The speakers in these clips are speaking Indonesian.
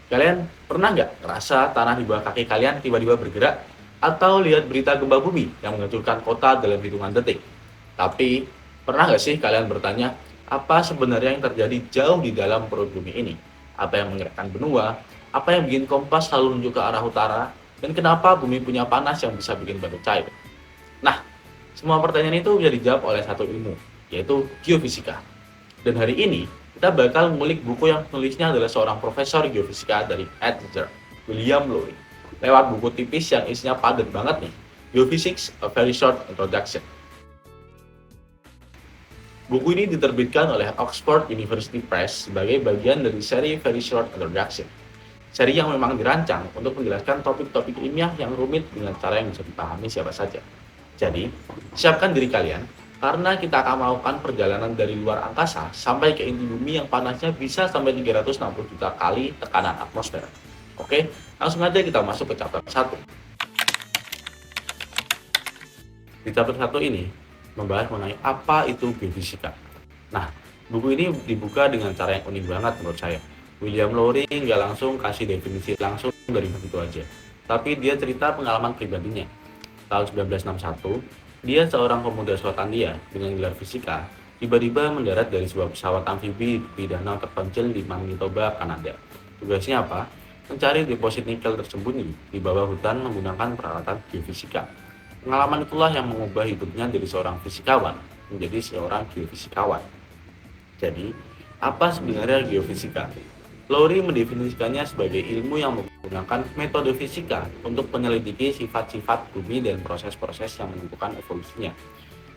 Kalian pernah nggak ngerasa tanah di bawah kaki kalian tiba-tiba bergerak? Atau lihat berita gempa bumi yang menghancurkan kota dalam hitungan detik? Tapi, pernah nggak sih kalian bertanya, apa sebenarnya yang terjadi jauh di dalam perut bumi ini? Apa yang menggerakkan benua? Apa yang bikin kompas selalu menunjuk ke arah utara? Dan kenapa bumi punya panas yang bisa bikin batu cair? Nah, semua pertanyaan itu bisa dijawab oleh satu ilmu, yaitu geofisika. Dan hari ini, kita bakal ngulik buku yang penulisnya adalah seorang profesor geofisika dari Exeter, William Lowry. Lewat buku tipis yang isinya padat banget nih, Geophysics, A Very Short Introduction. Buku ini diterbitkan oleh Oxford University Press sebagai bagian dari seri Very Short Introduction. Seri yang memang dirancang untuk menjelaskan topik-topik ilmiah yang rumit dengan cara yang bisa dipahami siapa saja. Jadi, siapkan diri kalian, karena kita akan melakukan perjalanan dari luar angkasa sampai ke inti bumi yang panasnya bisa sampai 360 juta kali tekanan atmosfer. Oke, langsung aja kita masuk ke chapter 1. Di chapter 1 ini, membahas mengenai apa itu geofisika. Nah, buku ini dibuka dengan cara yang unik banget menurut saya. William Lowry nggak langsung kasih definisi langsung dari begitu aja. Tapi dia cerita pengalaman pribadinya. Tahun 1961, dia seorang pemuda Skotlandia dengan gelar fisika, tiba-tiba mendarat dari sebuah pesawat amfibi di danau terpencil di Manitoba, Kanada. Tugasnya apa? Mencari deposit nikel tersembunyi di bawah hutan menggunakan peralatan geofisika. Pengalaman itulah yang mengubah hidupnya dari seorang fisikawan menjadi seorang geofisikawan. Jadi, apa sebenarnya geofisika? Lowry mendefinisikannya sebagai ilmu yang menggunakan metode fisika untuk menyelidiki sifat-sifat bumi dan proses-proses yang menentukan evolusinya.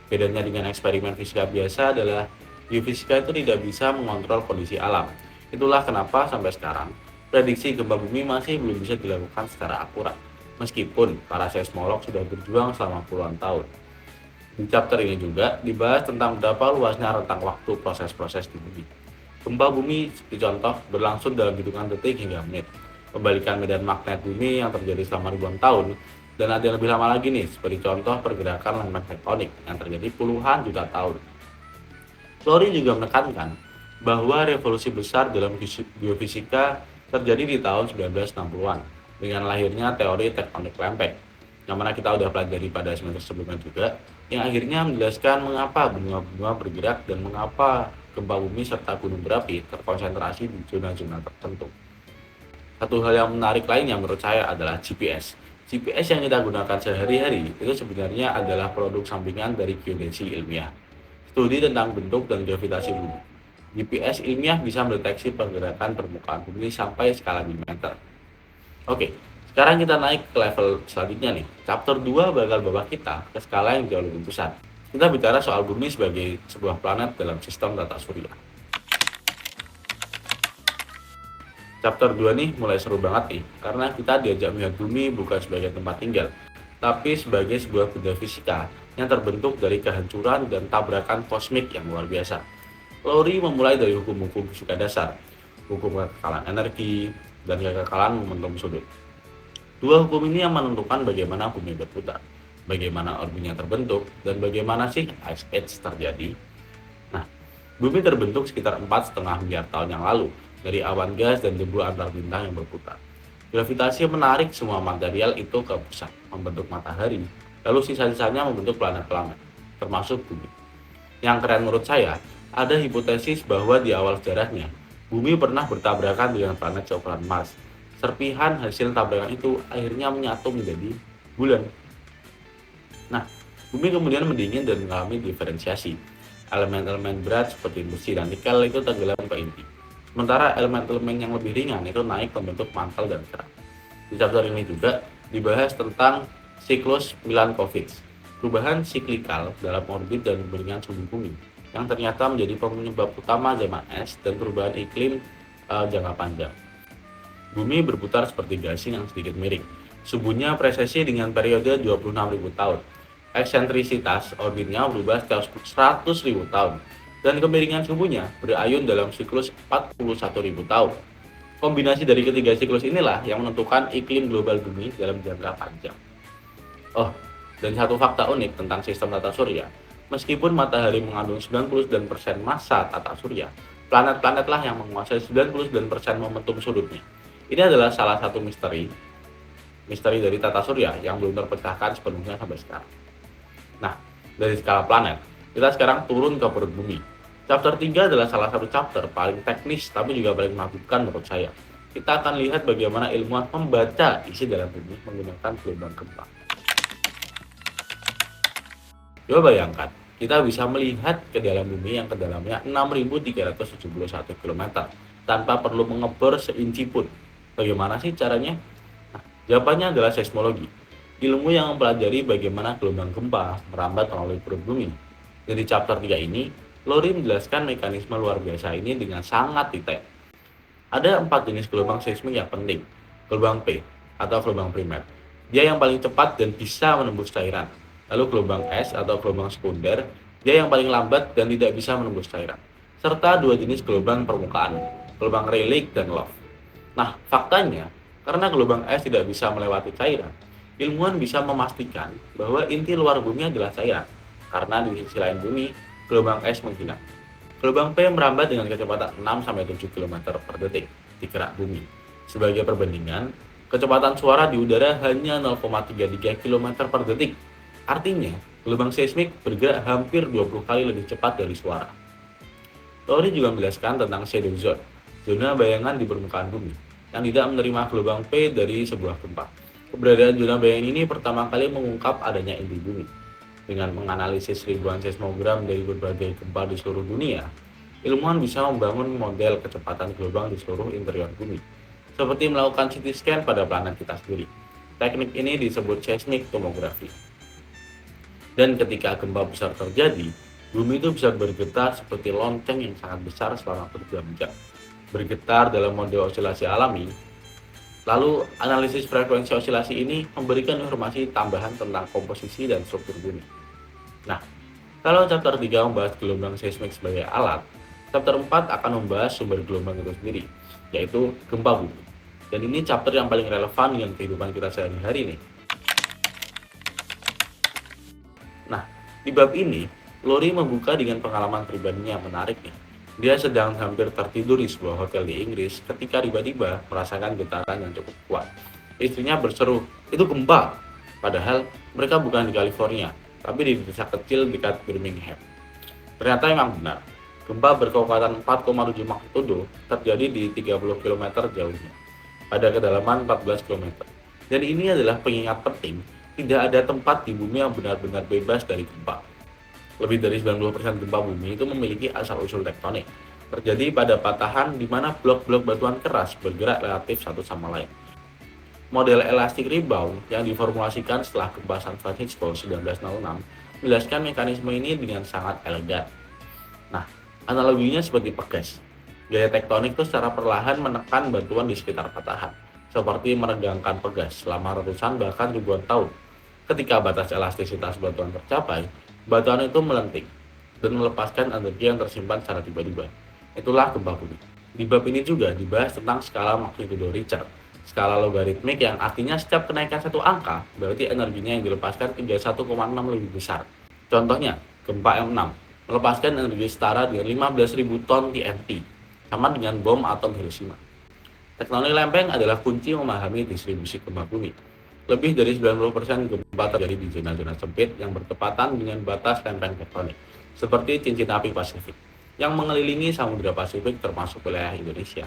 Bedanya dengan eksperimen fisika biasa adalah geofisika itu tidak bisa mengontrol kondisi alam. Itulah kenapa sampai sekarang prediksi gempa bumi masih belum bisa dilakukan secara akurat, meskipun para seismolog sudah berjuang selama puluhan tahun. Di chapter ini juga dibahas tentang berapa luasnya rentang waktu proses-proses di bumi. Gempa bumi seperti contoh berlangsung dalam hitungan detik hingga menit. Kebalikan medan magnet bumi yang terjadi selama ribuan tahun, dan ada yang lebih lama lagi nih, seperti contoh pergerakan lempeng tektonik yang terjadi puluhan juta tahun. Lowry juga menekankan bahwa revolusi besar dalam geofisika terjadi di tahun 1960-an dengan lahirnya teori tektonik lempeng, yang mana kita udah pelajari pada semester sebelumnya juga, yang akhirnya menjelaskan mengapa benua-benua bergerak dan mengapa gempa bumi serta gunung berapi terkonsentrasi di zona-zona tertentu. Satu hal yang menarik lain yang menurut saya adalah GPS. GPS yang kita gunakan sehari-hari itu sebenarnya adalah produk sampingan dari geodesi ilmiah. Studi tentang bentuk dan gravitasi bumi. GPS ilmiah bisa mendeteksi pergerakan permukaan bumi sampai skala milimeter. Oke, sekarang kita naik ke level selanjutnya nih. Chapter 2 bakal bawa kita ke skala yang jauh lebih besar. Kita bicara soal bumi sebagai sebuah planet dalam sistem tata surya. Chapter 2 nih mulai seru banget nih, karena kita diajak melihat bumi bukan sebagai tempat tinggal, tapi sebagai sebuah benda fisika yang terbentuk dari kehancuran dan tabrakan kosmik yang luar biasa. Lowry memulai dari hukum-hukum fisika dasar, hukum kekekalan energi, dan kekekalan momentum sudut. Dua hukum ini yang menentukan bagaimana bumi berputar, bagaimana orbitnya terbentuk, dan bagaimana sih ice age terjadi. Nah, bumi terbentuk sekitar 4,5 miliar tahun yang lalu dari awan gas dan debu antar bintang yang berputar. Gravitasi menarik semua material itu ke pusat, membentuk matahari, lalu sisa-sisanya membentuk planet-planet, termasuk bumi. Yang keren menurut saya, ada hipotesis bahwa di awal sejarahnya, bumi pernah bertabrakan dengan planet seukuran Mars. Serpihan hasil tabrakan itu akhirnya menyatu menjadi bulan. Nah, bumi kemudian mendingin dan mengalami diferensiasi. Elemen-elemen berat seperti besi dan nikel itu tenggelam ke inti. Sementara elemen-elemen yang lebih ringan itu naik membentuk mantel dan kerak. Di chapter ini juga dibahas tentang siklus Milankovitch, perubahan siklikal dalam orbit dan kebeningan suhu bumi, yang ternyata menjadi penyebab utama zaman es dan perubahan iklim jangka panjang. Bumi berputar seperti gasing yang sedikit miring. Subuhnya presesi dengan periode 26.000 tahun. Eksentrisitas orbitnya berubah setiap 100.000 tahun. Dan kemiringan subuhnya berayun dalam siklus 41.000 tahun. Kombinasi dari ketiga siklus inilah yang menentukan iklim global bumi dalam jangka panjang. Oh, dan satu fakta unik tentang sistem tata surya. Meskipun matahari mengandung 99% massa tata surya, planet-planetlah yang menguasai 99% momentum sudutnya. Ini adalah salah satu misteri dari tata surya yang belum terpecahkan sepenuhnya sampai sekarang. Nah, dari skala planet, kita sekarang turun ke perut bumi. Chapter 3 adalah salah satu chapter paling teknis tapi juga paling menakjubkan menurut saya. Kita akan lihat bagaimana ilmuwan membaca isi dalam bumi menggunakan gelombang gempa. Coba bayangkan, kita bisa melihat ke dalam bumi yang kedalamnya 6.371 km tanpa perlu mengebor seinci pun. Bagaimana sih caranya? Nah, jawabannya adalah seismologi, ilmu yang mempelajari bagaimana gelombang gempa merambat melalui perut bumi. Jadi chapter 3 ini, Lori menjelaskan mekanisme luar biasa ini dengan sangat detail. Ada 4 jenis gelombang seismik yang penting. Gelombang P atau gelombang primer. Dia yang paling cepat dan bisa menembus cairan. Lalu gelombang S atau gelombang sekunder, dia yang paling lambat dan tidak bisa menembus cairan. Serta 2 jenis gelombang permukaan, gelombang Rayleigh dan Love. Nah, faktanya, karena gelombang S tidak bisa melewati cairan, ilmuwan bisa memastikan bahwa inti luar bumi adalah cairan. Karena di sisi lain bumi, gelombang S menghilang. Gelombang P merambat dengan kecepatan 6-7 km per detik di kerak bumi. Sebagai perbandingan, kecepatan suara di udara hanya 0,33 km per detik. Artinya, gelombang seismik bergerak hampir 20 kali lebih cepat dari suara. Teori juga menjelaskan tentang shadow zone, zona bayangan di permukaan bumi, yang tidak menerima gelombang P dari sebuah gempa. Keberadaan zona bayangan ini pertama kali mengungkap adanya inti bumi. Dengan menganalisis ribuan seismogram dari berbagai gempa di seluruh dunia, ilmuwan bisa membangun model kecepatan gelombang di seluruh interior bumi, seperti melakukan CT scan pada planet kita sendiri. Teknik ini disebut seismic tomography. Dan ketika gempa besar terjadi, bumi itu bisa bergetar seperti lonceng yang sangat besar selama berjam-jam. Bergetar dalam mode osilasi alami. Lalu, analisis frekuensi osilasi ini memberikan informasi tambahan tentang komposisi dan struktur bumi. Nah, kalau chapter 3 membahas gelombang seismik sebagai alat, chapter 4 akan membahas sumber gelombang itu sendiri, yaitu gempa bumi. Dan ini chapter yang paling relevan dengan kehidupan kita sehari-hari nih. Nah, di bab ini, Lori membuka dengan pengalaman pribadinya yang menarik nih. Dia sedang hampir tertidur di sebuah hotel di Inggris ketika tiba-tiba merasakan getaran yang cukup kuat. Istrinya berseru, "Itu gempa!" Padahal mereka bukan di California, tapi di desa kecil dekat Birmingham. Ternyata memang benar, gempa berkekuatan 4,7 magnitudo terjadi di 30 km jauhnya, pada kedalaman 14 km. Dan ini adalah pengingat penting, tidak ada tempat di bumi yang benar-benar bebas dari gempa. Lebih dari 90% gempa bumi itu memiliki asal-usul tektonik, terjadi pada patahan di mana blok-blok batuan keras bergerak relatif satu sama lain. Model elastic rebound yang diformulasikan setelah gempa San Francisco 1906 menjelaskan mekanisme ini dengan sangat elegan. Nah, analoginya seperti pegas. Gaya tektonik itu secara perlahan menekan batuan di sekitar patahan, seperti meregangkan pegas selama ratusan bahkan ribuan tahun. Ketika batas elastisitas batuan tercapai, batuan itu melenting dan melepaskan energi yang tersimpan secara tiba-tiba. Itulah gempa bumi. Di bab ini juga dibahas tentang skala magnitudo Richter, skala logaritmik yang artinya setiap kenaikan satu angka berarti energinya yang dilepaskan 31,6 lebih besar. Contohnya, gempa M6 melepaskan energi setara dengan 15.000 ton TNT, sama dengan bom atom Hiroshima. Tektonik lempeng adalah kunci memahami distribusi gempa bumi. Lebih dari 90% gempa terjadi di zona-zona sempit yang bertepatan dengan batas lempeng tektonik, seperti cincin api Pasifik, yang mengelilingi Samudra Pasifik termasuk wilayah Indonesia.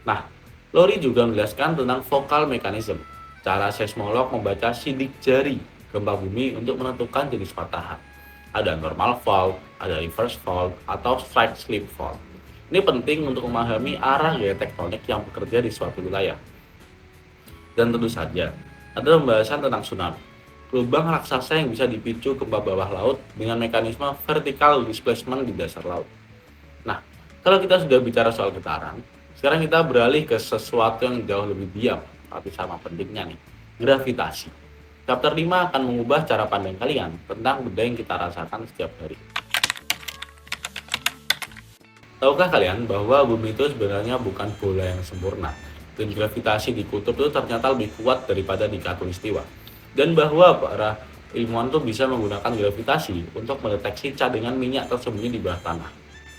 Nah, Lori juga menjelaskan tentang focal mechanism, cara seismolog membaca sidik jari gempa bumi untuk menentukan jenis patahan. Ada normal fault, ada reverse fault, atau strike slip fault. Ini penting untuk memahami arah gaya tektonik yang bekerja di suatu wilayah. Dan tentu saja, ada pembahasan tentang tsunami, lubang raksasa yang bisa dipicu gempa bawah laut dengan mekanisme vertical displacement di dasar laut. Nah, kalau kita sudah bicara soal getaran, sekarang kita beralih ke sesuatu yang jauh lebih diam, tapi sama pentingnya nih, gravitasi. Chapter 5 akan mengubah cara pandang kalian tentang benda yang kita rasakan setiap hari. Tahukah kalian bahwa bumi itu sebenarnya bukan bola yang sempurna, dan gravitasi di kutub itu ternyata lebih kuat daripada di khatulistiwa, dan bahwa para ilmuwan itu bisa menggunakan gravitasi untuk mendeteksi cadangan minyak tersembunyi di bawah tanah.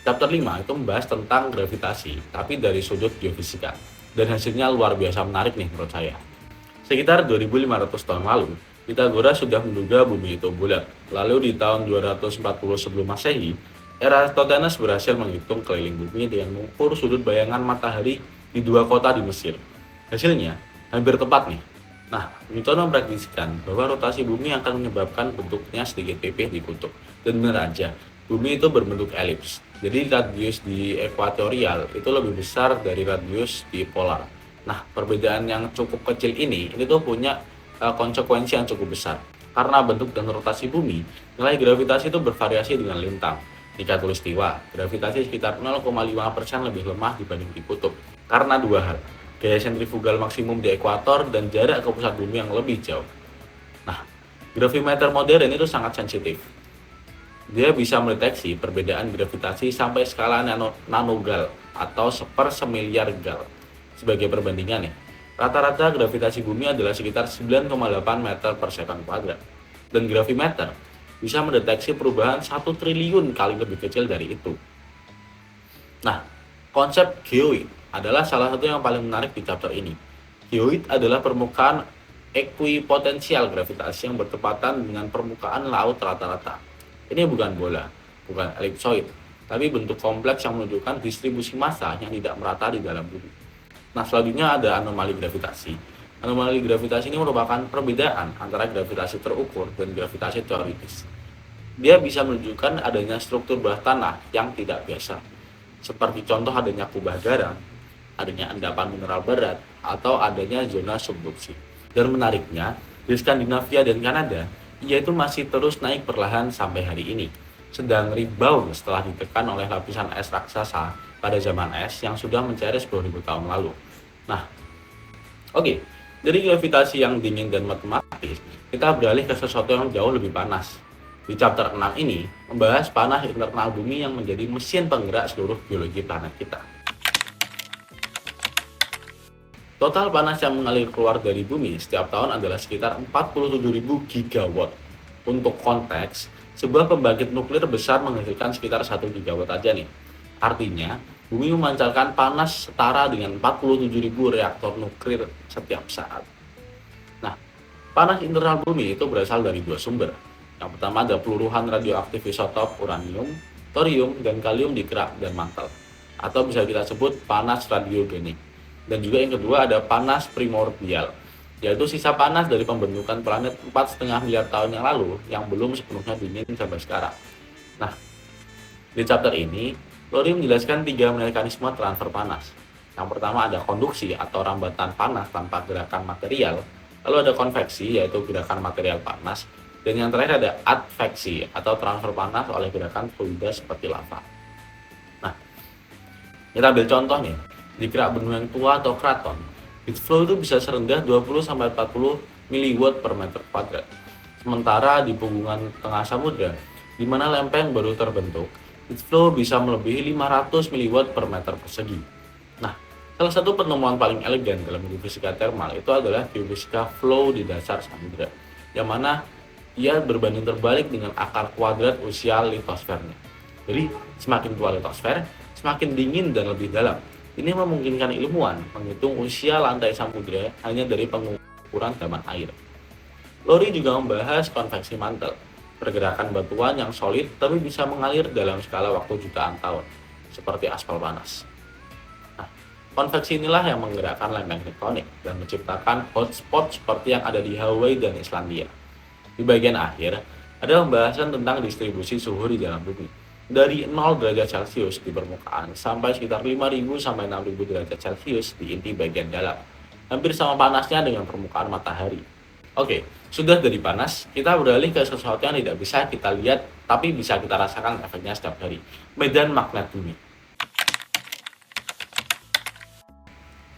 Chapter 5 itu membahas tentang gravitasi, tapi dari sudut geofisika. dan hasilnya luar biasa menarik nih menurut saya. Sekitar 2.500 tahun lalu, Pythagoras sudah menduga bumi itu bulat. Lalu di tahun 240 sebelum Masehi, Eratosthenes berhasil menghitung keliling bumi dengan mengukur sudut bayangan matahari di dua kota di Mesir. Hasilnya hampir tepat nih. Nah, Newton memprediksikan bahwa rotasi bumi akan menyebabkan bentuknya sedikit pipih di kutub. Dan benar aja, bumi itu berbentuk elips. Jadi radius di ekuatorial itu lebih besar dari radius di polar. Nah, perbedaan yang cukup kecil ini tuh punya konsekuensi yang cukup besar. Karena bentuk dan rotasi bumi, nilai gravitasi itu bervariasi dengan lintang. Di khatulistiwa, gravitasi sekitar 0,5% lebih lemah dibanding di kutub. Karena dua hal, gaya sentrifugal maksimum di ekuator dan jarak ke pusat bumi yang lebih jauh. Nah, gravimeter modern itu sangat sensitif. Dia bisa mendeteksi perbedaan gravitasi sampai skala nanogal atau sepersemiliar gal. Sebagai perbandingan nih, rata-rata gravitasi bumi adalah sekitar 9,8 meter per second kuadrat. Dan gravimeter bisa mendeteksi perubahan 1 triliun kali lebih kecil dari itu. Nah, konsep geoid adalah salah satu yang paling menarik di chapter ini. Geoid adalah permukaan ekuipotensial gravitasi yang bertepatan dengan permukaan laut rata-rata. Ini bukan bola, bukan elipsoid, tapi bentuk kompleks yang menunjukkan distribusi massa yang tidak merata di dalam bumi. Nah, selanjutnya ada anomali gravitasi. Anomali gravitasi ini merupakan perbedaan antara gravitasi terukur dan gravitasi teoritis. Dia bisa menunjukkan adanya struktur bawah tanah yang tidak biasa, seperti contoh adanya kubah garam, adanya endapan mineral berat, atau adanya zona subduksi. Dan menariknya, di Skandinavia dan Kanada, ia itu masih terus naik perlahan sampai hari ini, sedang rebound setelah ditekan oleh lapisan es raksasa pada zaman es yang sudah mencair 10.000 tahun lalu. Nah, oke, dari gravitasi yang dingin dan matematis, kita beralih ke sesuatu yang jauh lebih panas. Di chapter 6 ini, membahas panas internal bumi yang menjadi mesin penggerak seluruh biologi planet kita. Total panas yang mengalir keluar dari bumi setiap tahun adalah sekitar 47.000 gigawatt. Untuk konteks, sebuah pembangkit nuklir besar menghasilkan sekitar 1 gigawatt aja nih. Artinya, bumi memancarkan panas setara dengan 47.000 reaktor nuklir setiap saat. Nah, panas internal bumi itu berasal dari dua sumber. Yang pertama ada peluruhan radioaktif isotop uranium, thorium, dan kalium di kerak dan mantel. Atau bisa kita sebut panas radiogenik. Dan juga yang kedua ada panas primordial, yaitu sisa panas dari pembentukan planet 4,5 miliar tahun yang lalu yang belum sepenuhnya dingin sampai sekarang. Nah, di chapter ini, Lori menjelaskan 3 mekanisme transfer panas. Yang pertama ada konduksi atau rambatan panas tanpa gerakan material, lalu ada konveksi yaitu gerakan material panas, dan yang terakhir ada adveksi atau transfer panas oleh gerakan fluida seperti lava. Nah, kita ambil contoh nih. Di kerak benua yang tua atau kraton, heat flow itu bisa serendah 20-40 miliwatt per meter kuadrat. Sementara di punggungan tengah samudra, di mana lempeng baru terbentuk, heat flow bisa melebihi 500 miliwatt per meter persegi. Nah, salah satu penemuan paling elegan dalam geofisika thermal itu adalah geofisika flow di dasar samudra, yang mana ia berbanding terbalik dengan akar kuadrat usia litosfernya. Jadi, semakin tua litosfer, semakin dingin dan lebih dalam. Ini memungkinkan ilmuwan menghitung usia lantai samudra hanya dari pengukuran zaman air. Lori juga membahas konveksi mantel, pergerakan batuan yang solid tapi bisa mengalir dalam skala waktu jutaan tahun, seperti aspal panas. Nah, konveksi inilah yang menggerakkan lempeng tektonik dan menciptakan hotspot seperti yang ada di Hawaii dan Islandia. Di bagian akhir, ada pembahasan tentang distribusi suhu di dalam bumi. Dari 0 derajat Celcius di permukaan sampai sekitar 5.000 sampai 6.000 derajat Celcius di inti bagian dalam. Hampir sama panasnya dengan permukaan matahari. Oke, sudah dari panas, kita beralih ke sesuatu yang tidak bisa kita lihat tapi bisa kita rasakan efeknya setiap hari. Medan magnet bumi.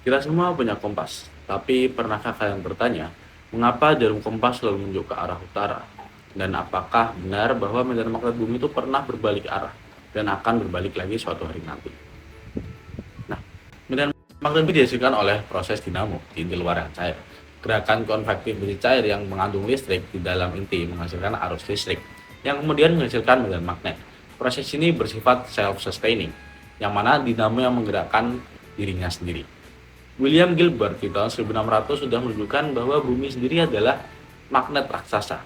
Kita semua punya kompas, tapi pernahkah kalian bertanya, mengapa jarum kompas selalu menunjuk ke arah utara? Dan apakah benar bahwa medan magnet bumi itu pernah berbalik arah dan akan berbalik lagi suatu hari nanti? Nah, medan magnet bumi dihasilkan oleh proses dinamo di inti luar yang cair. Gerakan konvektif besi cair yang mengandung listrik di dalam inti menghasilkan arus listrik yang kemudian menghasilkan medan magnet. Proses ini bersifat self-sustaining, yang mana dinamo yang menggerakkan dirinya sendiri. William Gilbert di tahun 1600 sudah menunjukkan bahwa bumi sendiri adalah magnet raksasa.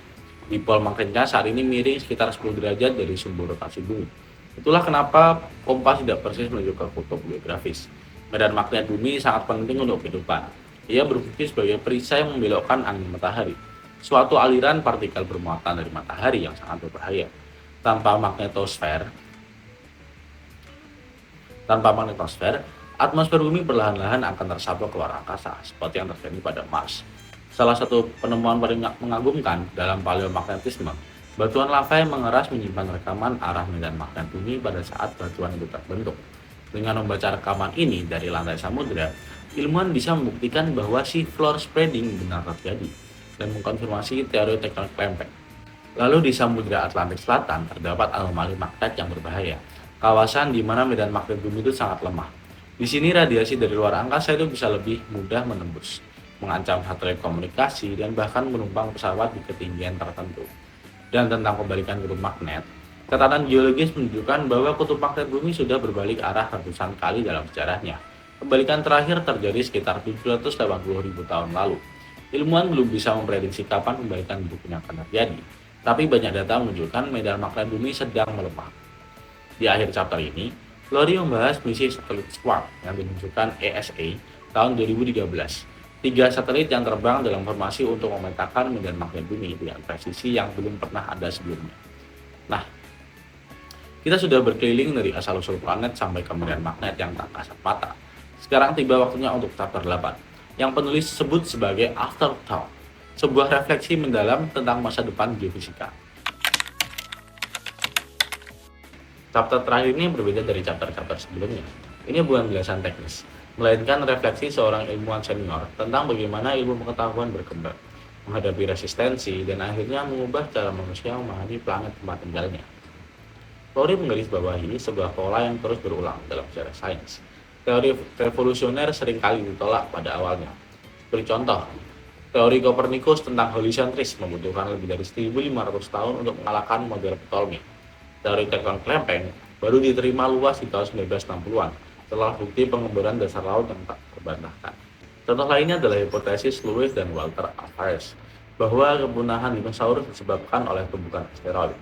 Dipol magnetnya saat ini miring sekitar 10 derajat dari sumber rotasi bumi. Itulah kenapa kompas tidak persis menuju ke kutub geografis. Medan magnet bumi sangat penting untuk kehidupan. Ia berfungsi sebagai perisai yang membelokkan angin matahari, suatu aliran partikel bermuatan dari matahari yang sangat berbahaya. Tanpa magnetosfer, tanpa magnetosfer, atmosfer bumi perlahan-lahan akan tersapu ke luar angkasa, seperti yang terjadi pada Mars. Salah satu penemuan paling mengagumkan dalam paleomagnetisme, batuan lava yang mengeras menyimpan rekaman arah medan magnet bumi pada saat batuan itu terbentuk. Dengan membaca rekaman ini dari lantai samudera, ilmuwan bisa membuktikan bahwa sea floor spreading benar terjadi dan mengkonfirmasi teori tektonik lempeng. Lalu di Samudra Atlantik Selatan terdapat anomali magnet yang berbahaya, kawasan di mana medan magnet bumi itu sangat lemah. Di sini radiasi dari luar angkasa itu bisa lebih mudah menembus, mengancam satelit komunikasi dan bahkan menumpang pesawat di ketinggian tertentu. Dan tentang kebalikan kutub magnet, catatan geologis menunjukkan bahwa kutub magnet bumi sudah berbalik arah ratusan kali dalam sejarahnya. Kebalikan terakhir terjadi sekitar 780.000 tahun lalu. Ilmuwan belum bisa memprediksi kapan kebalikan bentuknya akan terjadi, tapi banyak data menunjukkan medan magnet bumi sedang melemah. Di akhir chapter ini, Lori membahas misi satelit SWARM yang diluncurkan ESA tahun 2013. 3 satelit yang terbang dalam formasi untuk memetakan medan magnet bumi dengan presisi yang belum pernah ada sebelumnya. Nah, kita sudah berkeliling dari asal-usul planet sampai ke medan magnet yang tak kasat mata. Sekarang tiba waktunya untuk chapter 8, yang penulis sebut sebagai Afterthought, sebuah refleksi mendalam tentang masa depan geofisika. Chapter terakhir ini berbeda dari chapter-chapter sebelumnya. Ini bukan penjelasan teknis, melainkan refleksi seorang ilmuwan senior tentang bagaimana ilmu pengetahuan berkembang, menghadapi resistensi, dan akhirnya mengubah cara manusia memahami planet tempat tinggalnya. Lori menggarisbawahi sebuah pola yang terus berulang dalam sejarah sains. Teori revolusioner seringkali ditolak pada awalnya. Seperti contoh, teori Kopernikus tentang heliocentris membutuhkan lebih dari 1.500 tahun untuk mengalahkan model Ptolemy. Teori tektonik lempeng baru diterima luas di tahun 1960-an setelah bukti pengeboran dasar laut yang tak terbantahkan. Contoh lainnya adalah hipotesis Lewis dan Walter Alvarez bahwa kepunahan dinosaurus disebabkan oleh tumbukan asteroid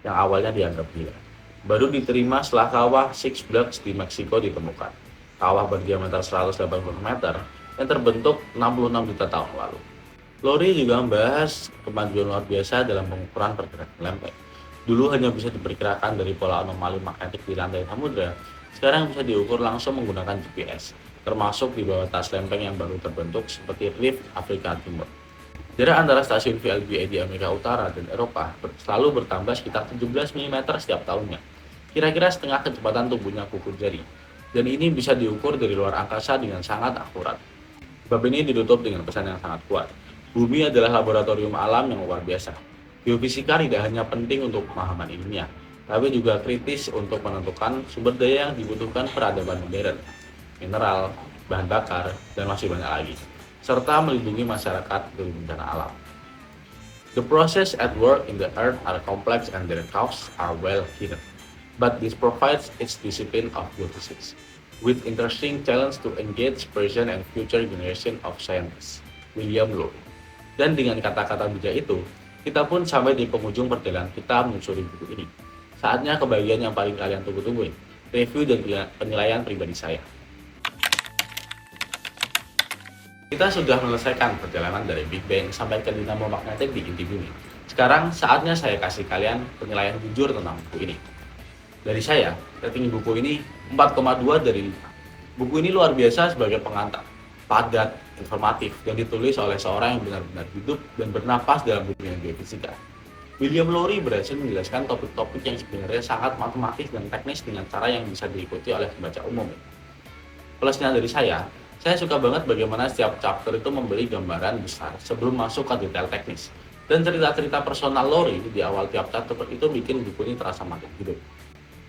yang awalnya dianggap gila. Baru diterima setelah kawah Six Blocks di Meksiko ditemukan. Kawah berdiameter 180 meter yang terbentuk 66 juta tahun lalu. Lori juga membahas kemajuan luar biasa dalam pengukuran pergerakan lempeng. Dulu hanya bisa diperkirakan dari pola anomali magnetik di lantai samudera, sekarang bisa diukur langsung menggunakan GPS, termasuk di bawah tas lempeng yang baru terbentuk seperti Rift Afrika Timur. Jarak antara stasiun VLBA di Amerika Utara dan Eropa selalu bertambah sekitar 17 mm setiap tahunnya, kira-kira setengah kecepatan tubuhnya kuku jari, dan ini bisa diukur dari luar angkasa dengan sangat akurat. Bab ini ditutup dengan pesan yang sangat kuat. Bumi adalah laboratorium alam yang luar biasa. Geofisika tidak hanya penting untuk pemahaman ilmiah, tapi juga kritis untuk menentukan sumber daya yang dibutuhkan peradaban modern, mineral, bahan bakar, dan masih banyak lagi, serta melindungi masyarakat dari bencana alam. The process at work in the earth are complex and their causes are well hidden, but this provides its discipline of geophysics, with interesting challenge to engage present and future generation of scientists. William Lowry. Dan dengan kata-kata bijak itu, kita pun sampai di penghujung perjalanan kita menyusuri buku ini. Saatnya ke bagian yang paling kalian tunggu-tungguin, review dan penilaian pribadi saya. Kita sudah menyelesaikan perjalanan dari Big Bang sampai ke dinamo magnetik di inti bumi. Sekarang saatnya saya kasih kalian penilaian jujur tentang buku ini. Dari saya, rating buku ini 4,2 dari 5. Buku ini luar biasa sebagai pengantar, padat, informatif, dan ditulis oleh seorang yang benar-benar hidup dan bernapas dalam dunia geofisika. William Lowry berhasil menjelaskan topik-topik yang sebenarnya sangat matematis dan teknis dengan cara yang bisa diikuti oleh pembaca umum. Plusnya dari saya suka banget bagaimana setiap chapter itu memberi gambaran besar sebelum masuk ke detail teknis. Dan cerita-cerita personal Lowry di awal tiap chapter itu bikin buku ini terasa makin hidup.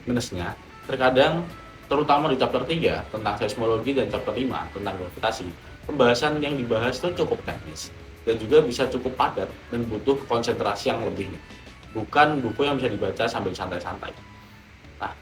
Minusnya, terkadang terutama di chapter 3 tentang seismologi dan chapter 5 tentang gravitasi, pembahasan yang dibahas itu cukup teknis dan juga bisa cukup padat dan butuh konsentrasi yang lebih. Bukan buku yang bisa dibaca sambil santai-santai. Nah,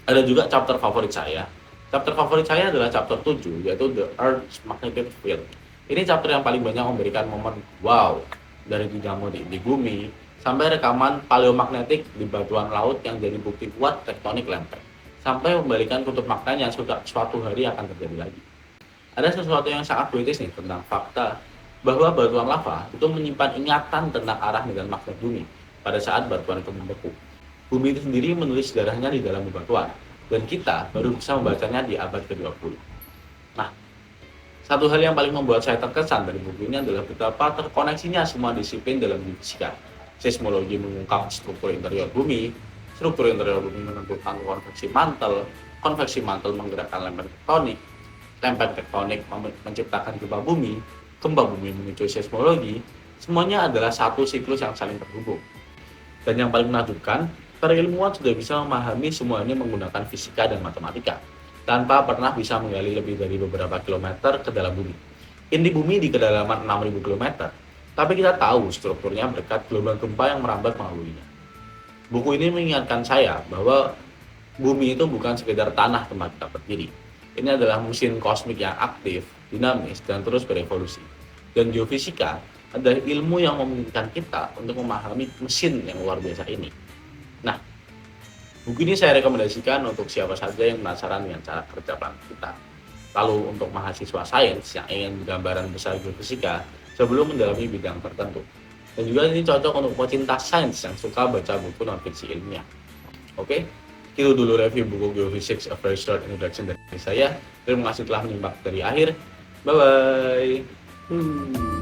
ada juga chapter favorit saya Chapter favorit saya adalah chapter 7, yaitu The Earth's Magnetic Field. Ini chapter yang paling banyak memberikan momen wow dari dinamo di bumi sampai rekaman paleomagnetik di batuan laut yang jadi bukti kuat tektonik lempeng, sampai membalikan kutub magnet yang suatu hari akan terjadi lagi. Ada sesuatu yang sangat puitis nih tentang fakta bahwa batuan lava itu menyimpan ingatan tentang arah medan magnet bumi pada saat batuan itu membeku. Bumi itu sendiri menulis sejarahnya di dalam batuan, dan kita baru bisa membacanya di abad ke-20. Nah, satu hal yang paling membuat saya terkesan dari buku ini adalah betapa terkoneksinya semua disiplin dalam fisika. Seismologi mengungkap struktur interior bumi menentukan konveksi mantel menggerakkan lempeng tektonik menciptakan gempa bumi memicu seismologi, semuanya adalah satu siklus yang saling terhubung. Dan yang paling menakjubkan, para ilmuwan sudah bisa memahami semuanya menggunakan fisika dan matematika, tanpa pernah bisa menggali lebih dari beberapa kilometer ke dalam bumi. Inti bumi di kedalaman 6.000 km, tapi kita tahu strukturnya berkat gelombang gempa yang merambat melaluinya. Buku ini mengingatkan saya bahwa bumi itu bukan sekedar tanah tempat kita berdiri. Ini adalah mesin kosmik yang aktif, dinamis, dan terus berevolusi. Dan geofisika adalah ilmu yang memungkinkan kita untuk memahami mesin yang luar biasa ini. Nah, buku ini saya rekomendasikan untuk siapa saja yang penasaran dengan cara kerja planet kita. Lalu untuk mahasiswa sains yang ingin gambaran besar geofisika sebelum mendalami bidang tertentu. Dan juga ini cocok untuk pecinta sains yang suka baca buku non-fiksi ilmiah. Oke, itu dulu review buku Geophysics A Very Short Introduction dari saya. Terima kasih telah menyimak dari akhir. Bye-bye.